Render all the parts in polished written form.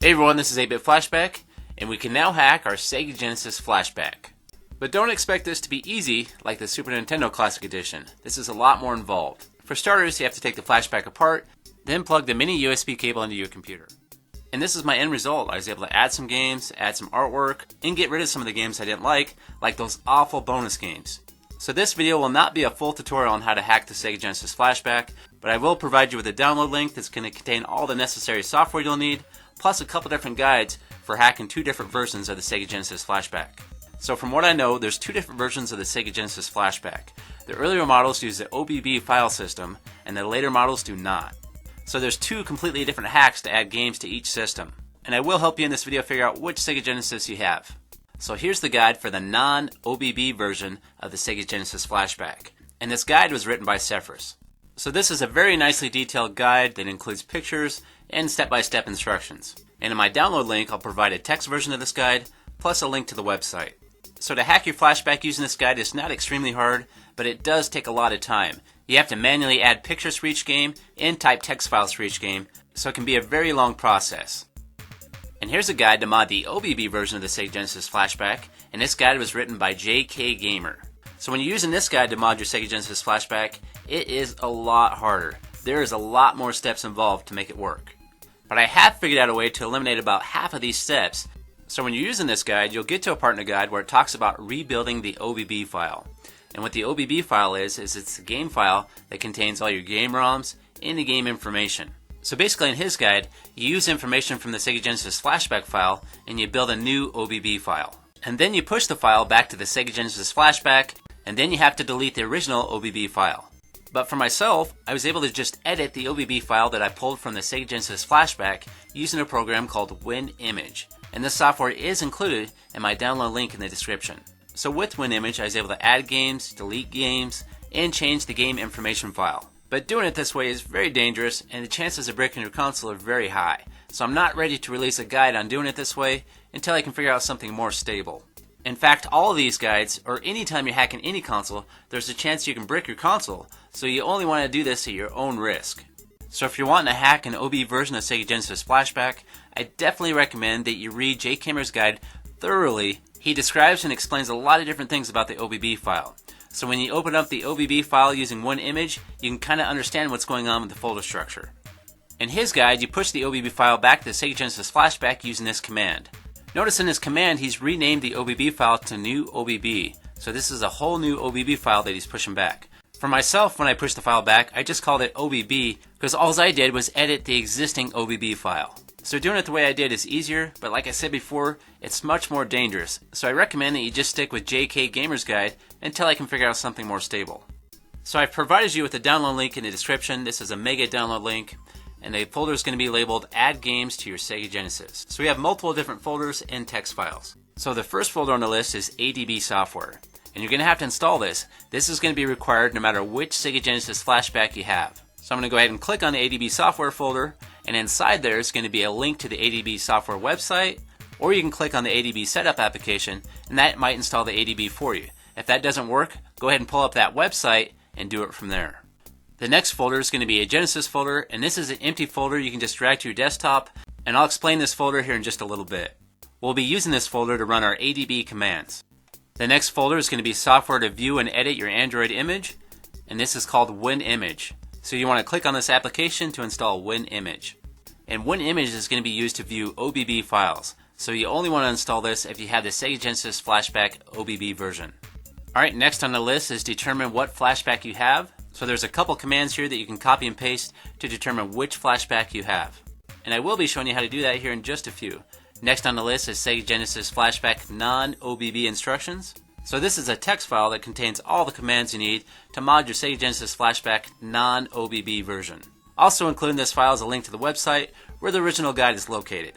Hey everyone, this is 8-Bit Flashback, and we can now hack our Sega Genesis Flashback. But don't expect this to be easy like the Super Nintendo Classic Edition. This is a lot more involved. For starters, you have to take the flashback apart, then plug the mini USB cable into your computer. And this is my end result. I was able to add some games, add some artwork, and get rid of some of the games I didn't like those awful bonus games. So this video will not be a full tutorial on how to hack the Sega Genesis Flashback, but I will provide you with a download link that's going to contain all the necessary software you'll need, plus a couple different guides for hacking two different versions of the Sega Genesis Flashback. So from what I know, there's two different versions of the Sega Genesis Flashback. The earlier models use the OBB file system, and the later models do not. So there's two completely different hacks to add games to each system. And I will help you in this video figure out which Sega Genesis you have. So here's the guide for the non-OBB version of the Sega Genesis Flashback. And this guide was written by Cephras. So this is a very nicely detailed guide that includes pictures and step-by-step instructions. And in my download link, I'll provide a text version of this guide, plus a link to the website. So to hack your flashback using this guide is not extremely hard, but it does take a lot of time. You have to manually add pictures for each game and type text files for each game, so it can be a very long process. And here's a guide to mod the OBB version of the Sega Genesis Flashback, and this guide was written by JK Gamer. So when you're using this guide to mod your Sega Genesis Flashback, it is a lot harder. There is a lot more steps involved to make it work. But I have figured out a way to eliminate about half of these steps. So when you're using this guide, you'll get to a part in the guide where it talks about rebuilding the OBB file. And what the OBB file is it's a game file that contains all your game ROMs and the game information. So basically in his guide, you use information from the Sega Genesis Flashback file and you build a new OBB file. And then you push the file back to the Sega Genesis Flashback, and then you have to delete the original OBB file. But for myself, I was able to just edit the OBB file that I pulled from the Sega Genesis Flashback using a program called WinImage. And this software is included in my download link in the description. So with WinImage, I was able to add games, delete games, and change the game information file. But doing it this way is very dangerous, and the chances of breaking your console are very high. So I'm not ready to release a guide on doing it this way until I can figure out something more stable. In fact, all of these guides, or anytime you're hacking any console, there's a chance you can break your console, so you only want to do this at your own risk. So if you're wanting to hack an OB version of Sega Genesis Flashback, I definitely recommend that you read Jay Kimmer's guide thoroughly. He describes and explains a lot of different things about the OBB file. So when you open up the OBB file using WinImage, you can kind of understand what's going on with the folder structure. In his guide, you push the OBB file back to the Sega Genesis Flashback using this command. Notice in this command, he's renamed the OBB file to new OBB. So this is a whole new OBB file that he's pushing back. For myself, when I pushed the file back, I just called it OBB because all I did was edit the existing OBB file. So doing it the way I did is easier, but like I said before, it's much more dangerous. So I recommend that you just stick with JK Gamer's guide until I can figure out something more stable. So I've provided you with a download link in the description. This is a mega download link, and the folder is going to be labeled Add Games to your Sega Genesis. So we have multiple different folders and text files. So the first folder on the list is Adb Software, and you're going to have to install this. This is going to be required no matter which Sega Genesis Flashback you have. So I'm going to go ahead and click on the Adb Software folder, and inside there is going to be a link to the Adb Software website, or you can click on the Adb Setup application, and that might install the Adb for you. If that doesn't work, go ahead and pull up that website and do it from there. The next folder is going to be a Genesis folder, and this is an empty folder you can just drag to your desktop, and I'll explain this folder here in just a little bit. We'll be using this folder to run our ADB commands. The next folder is going to be software to view and edit your Android image, and this is called WinImage. So you want to click on this application to install WinImage. And WinImage is going to be used to view OBB files. So you only want to install this if you have the Sega Genesis Flashback OBB version. Alright, next on the list is determine what flashback you have. So there's a couple commands here that you can copy and paste to determine which flashback you have. And I will be showing you how to do that here in just a few. Next on the list is Sega Genesis Flashback non-OBB instructions. So this is a text file that contains all the commands you need to mod your Sega Genesis Flashback non-OBB version. Also included in this file is a link to the website where the original guide is located.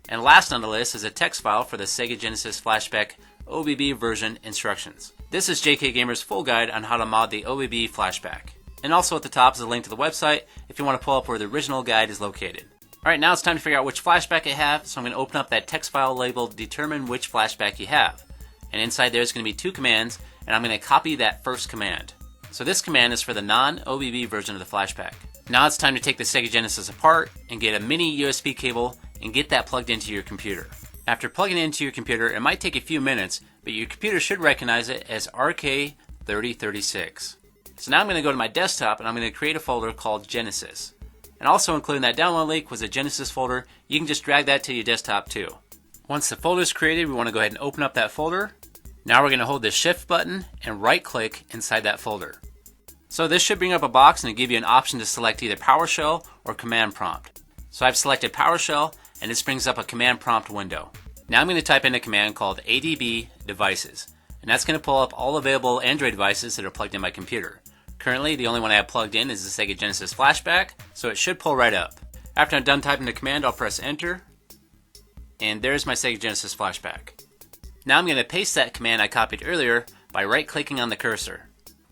And last on the list is a text file for the Sega Genesis Flashback OBB version instructions. This is JK Gamer's full guide on how to mod the OBB Flashback. And also at the top is a link to the website if you want to pull up where the original guide is located. Alright, now it's time to figure out which flashback I have, so I'm going to open up that text file labeled Determine Which Flashback You Have. And inside there is going to be two commands, and I'm going to copy that first command. So this command is for the non-OBB version of the flashback. Now it's time to take the Sega Genesis apart and get a mini USB cable and get that plugged into your computer. After plugging it into your computer, it might take a few minutes, but your computer should recognize it as RK3036. So now I'm going to go to my desktop and I'm going to create a folder called Genesis. And also including that download link was a Genesis folder. You can just drag that to your desktop too. Once the folder is created, we want to go ahead and open up that folder. Now we're going to hold the Shift button and right click inside that folder. So this should bring up a box and give you an option to select either PowerShell or Command Prompt. So I've selected PowerShell and this brings up a Command Prompt window. Now I'm going to type in a command called Adb Devices. And that's going to pull up all available Android devices that are plugged in my computer. Currently, the only one I have plugged in is the Sega Genesis Flashback, so it should pull right up. After I'm done typing the command, I'll press enter. And there's my Sega Genesis Flashback. Now I'm going to paste that command I copied earlier by right-clicking on the cursor.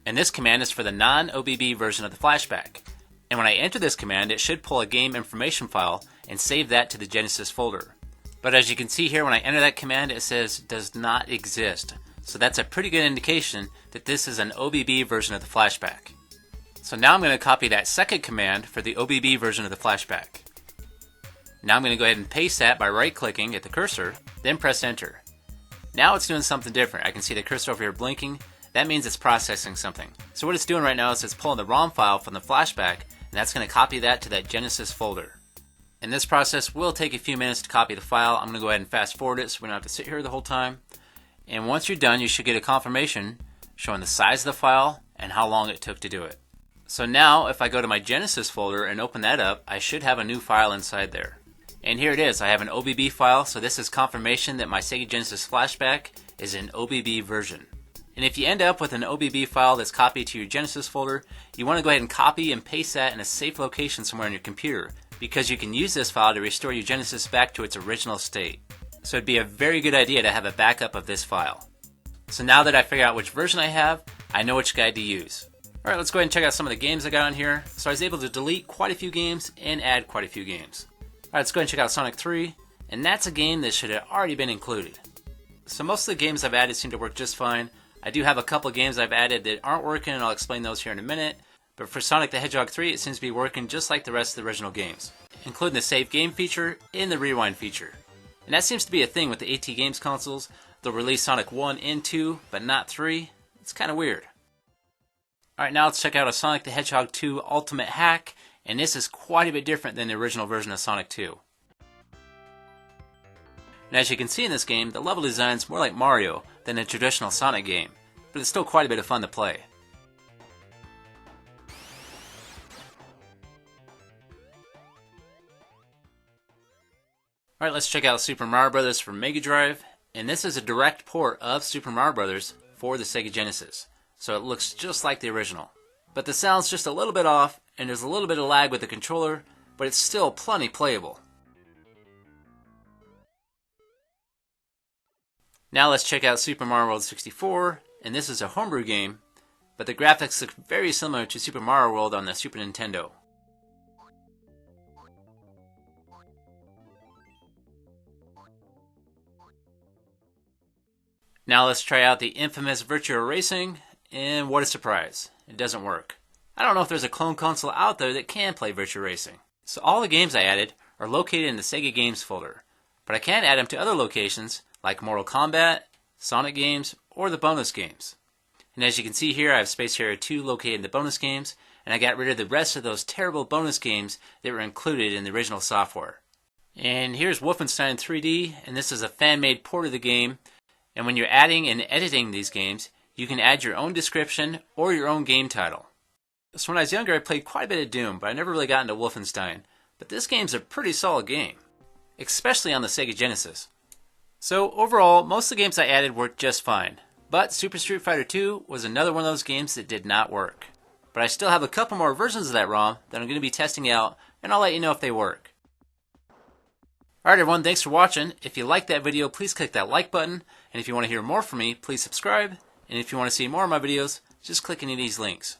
And this command is for the non-OBB version of the Flashback. And when I enter this command, it should pull a game information file and save that to the Genesis folder. But as you can see here, when I enter that command, it says does not exist. So that's a pretty good indication that this is an OBB version of the Flashback. So now I'm going to copy that second command for the OBB version of the Flashback. Now I'm going to go ahead and paste that by right-clicking at the cursor, then press enter. Now it's doing something different. I can see the cursor over here blinking. That means it's processing something. So what it's doing right now is it's pulling the ROM file from the Flashback, and that's going to copy that to that Genesis folder. And this process will take a few minutes to copy the file. I'm going to go ahead and fast forward it so we don't have to sit here the whole time. And once you're done, you should get a confirmation showing the size of the file and how long it took to do it. So now, if I go to my Genesis folder and open that up, I should have a new file inside there. And here it is. I have an OBB file, so this is confirmation that my Sega Genesis Flashback is an OBB version. And if you end up with an OBB file that's copied to your Genesis folder, you want to go ahead and copy and paste that in a safe location somewhere on your computer, because you can use this file to restore your Genesis back to its original state. So it'd be a very good idea to have a backup of this file. So now that I figured out which version I have, I know which guide to use. Alright, let's go ahead and check out some of the games I got on here. So I was able to delete quite a few games and add quite a few games. Alright, let's go ahead and check out Sonic 3, and that's a game that should have already been included. So most of the games I've added seem to work just fine. I do have a couple of games I've added that aren't working, and I'll explain those here in a minute. But for Sonic the Hedgehog 3, it seems to be working just like the rest of the original games, including the save game feature and the rewind feature. And that seems to be a thing with the AT Games consoles. They'll release Sonic 1 and 2, but not 3. It's kind of weird. Alright, now let's check out a Sonic the Hedgehog 2 Ultimate Hack, and this is quite a bit different than the original version of Sonic 2. And as you can see in this game, the level design is more like Mario than a traditional Sonic game, but it's still quite a bit of fun to play. Alright, let's check out Super Mario Bros. For Mega Drive, and this is a direct port of Super Mario Bros. For the Sega Genesis, so it looks just like the original. But the sound's just a little bit off, and there's a little bit of lag with the controller, but it's still plenty playable. Now let's check out Super Mario World 64, and this is a homebrew game, but the graphics look very similar to Super Mario World on the Super Nintendo. Now let's try out the infamous Virtua Racing, and what a surprise, it doesn't work. I don't know if there's a clone console out there that can play Virtua Racing. So all the games I added are located in the Sega Games folder, but I can add them to other locations like Mortal Kombat, Sonic games, or the bonus games. And as you can see here, I have Space Harrier 2 located in the bonus games, and I got rid of the rest of those terrible bonus games that were included in the original software. And here's Wolfenstein 3D, and this is a fan-made port of the game. And when you're adding and editing these games, you can add your own description or your own game title. So when I was younger, I played quite a bit of Doom, but I never really got into Wolfenstein. But this game's a pretty solid game, especially on the Sega Genesis. So overall, most of the games I added worked just fine. But Super Street Fighter 2 was another one of those games that did not work. But I still have a couple more versions of that ROM that I'm going to be testing out, and I'll let you know if they work. Alright everyone, thanks for watching. If you liked that video, please click that like button. And if you want to hear more from me, please subscribe. And if you want to see more of my videos, just click any of these links.